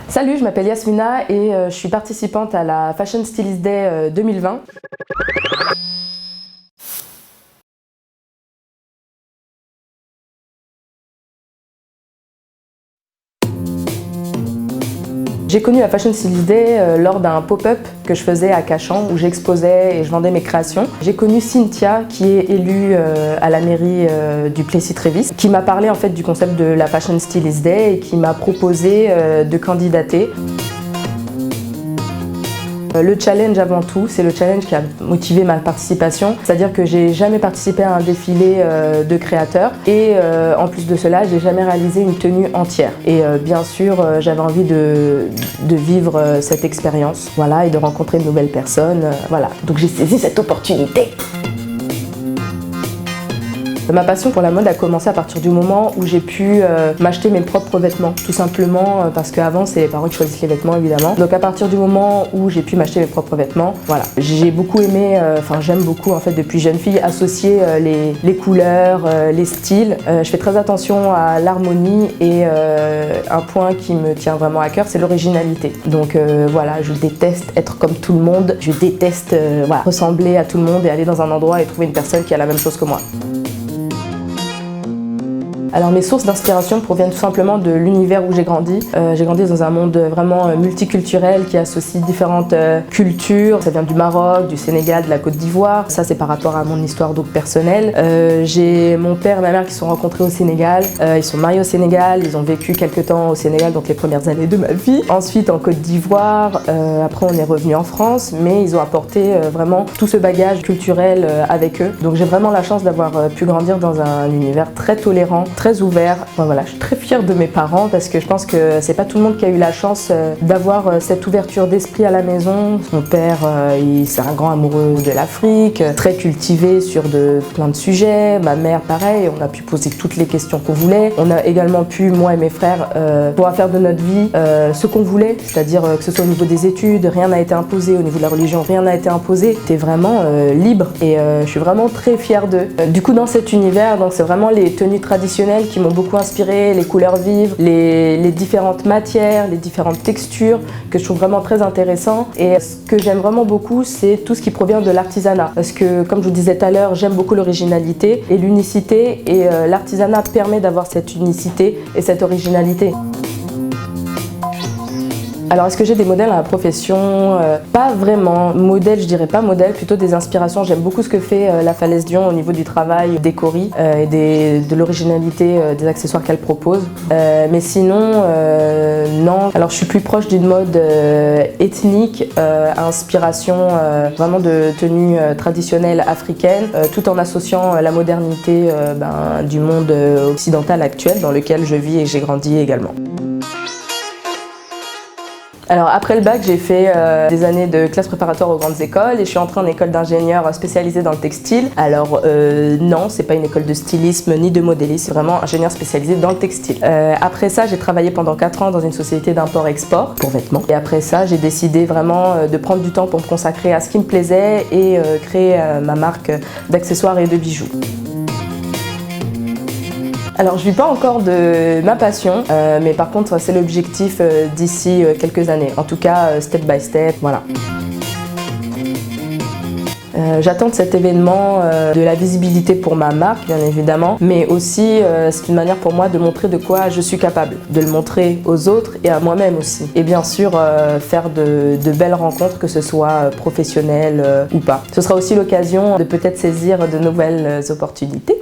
Salut, je m'appelle Yasmina et je suis participante à la Fashion Stylist Day 2020. J'ai connu la Fashion Stylist Day lors d'un pop-up que je faisais à Cachan où j'exposais et je vendais mes créations. J'ai connu Cynthia qui est élue à la mairie du Plessis-Trévis qui m'a parlé en fait du concept de la Fashion Stylist Day et qui m'a proposé de candidater. Le challenge avant tout, c'est le challenge qui a motivé ma participation, c'est-à-dire que j'ai jamais participé à un défilé de créateurs et en plus de cela, j'ai jamais réalisé une tenue entière. Et bien sûr, j'avais envie de vivre cette expérience, voilà, et de rencontrer de nouvelles personnes, voilà. Donc j'ai saisi cette opportunité. Ma passion pour la mode a commencé à partir du moment où j'ai pu m'acheter mes propres vêtements, tout simplement parce qu'avant c'est les parents qui choisissent les vêtements évidemment. Donc à partir du moment où j'ai pu m'acheter mes propres vêtements, voilà. J'ai beaucoup aimé, j'aime beaucoup en fait depuis jeune fille associer les couleurs, les styles. Je fais très attention à l'harmonie et un point qui me tient vraiment à cœur, c'est l'originalité. Donc voilà, je déteste être comme tout le monde, je déteste voilà, ressembler à tout le monde et aller dans un endroit et trouver une personne qui a la même chose que moi. Alors mes sources d'inspiration proviennent tout simplement de l'univers où j'ai grandi. J'ai grandi dans un monde vraiment multiculturel qui associe différentes cultures. Ça vient du Maroc, du Sénégal, de la Côte d'Ivoire. Ça c'est par rapport à mon histoire donc personnelle. J'ai mon père et ma mère qui se sont rencontrés au Sénégal. Ils sont mariés au Sénégal, ils ont vécu quelques temps au Sénégal, donc les premières années de ma vie. Ensuite en Côte d'Ivoire, après on est revenu en France, mais ils ont apporté vraiment tout ce bagage culturel avec eux. Donc j'ai vraiment la chance d'avoir pu grandir dans un univers très tolérant, très ouvert. Bon, voilà, je suis très fière de mes parents parce que je pense que c'est pas tout le monde qui a eu la chance d'avoir cette ouverture d'esprit à la maison. Mon père, c'est un grand amoureux de l'Afrique, très cultivé sur plein de sujets. Ma mère, pareil, on a pu poser toutes les questions qu'on voulait. On a également pu, moi et mes frères, pouvoir faire de notre vie ce qu'on voulait, c'est-à-dire que ce soit au niveau des études, rien n'a été imposé, au niveau de la religion, rien n'a été imposé. T'es vraiment libre et je suis vraiment très fière d'eux. Du coup, dans cet univers, donc c'est vraiment les tenues traditionnelles qui m'ont beaucoup inspiré, les couleurs vives, les différentes matières, les différentes textures que je trouve vraiment très intéressant. Et ce que j'aime vraiment beaucoup, c'est tout ce qui provient de l'artisanat. Parce que, comme je vous disais tout à l'heure, j'aime beaucoup l'originalité et l'unicité et l'artisanat permet d'avoir cette unicité et cette originalité. Alors, est-ce que j'ai des modèles à la profession? Pas vraiment. Modèle, je dirais pas modèle, plutôt des inspirations. J'aime beaucoup ce que fait la Falaise Dion au niveau du travail des coris et de l'originalité des accessoires qu'elle propose. Mais sinon, non. Alors, je suis plus proche d'une mode ethnique, à inspiration vraiment de tenues traditionnelles africaines, tout en associant la modernité du monde occidental actuel dans lequel je vis et j'ai grandi également. Alors après le bac, j'ai fait des années de classe préparatoire aux grandes écoles et je suis entrée en école d'ingénieur spécialisée dans le textile. Alors non, c'est pas une école de stylisme ni de modélisme, c'est vraiment ingénieur spécialisé dans le textile. Après ça, j'ai travaillé pendant 4 ans dans une société d'import-export pour vêtements. Et après ça, j'ai décidé vraiment de prendre du temps pour me consacrer à ce qui me plaisait et créer ma marque d'accessoires et de bijoux. Alors je ne vis pas encore de ma passion, mais par contre c'est l'objectif d'ici quelques années. En tout cas, step by step, voilà. J'attends de cet événement de la visibilité pour ma marque, bien évidemment, mais aussi c'est une manière pour moi de montrer de quoi je suis capable, de le montrer aux autres et à moi-même aussi. Et bien sûr, faire de belles rencontres, que ce soit professionnelles ou pas. Ce sera aussi l'occasion de peut-être saisir de nouvelles opportunités.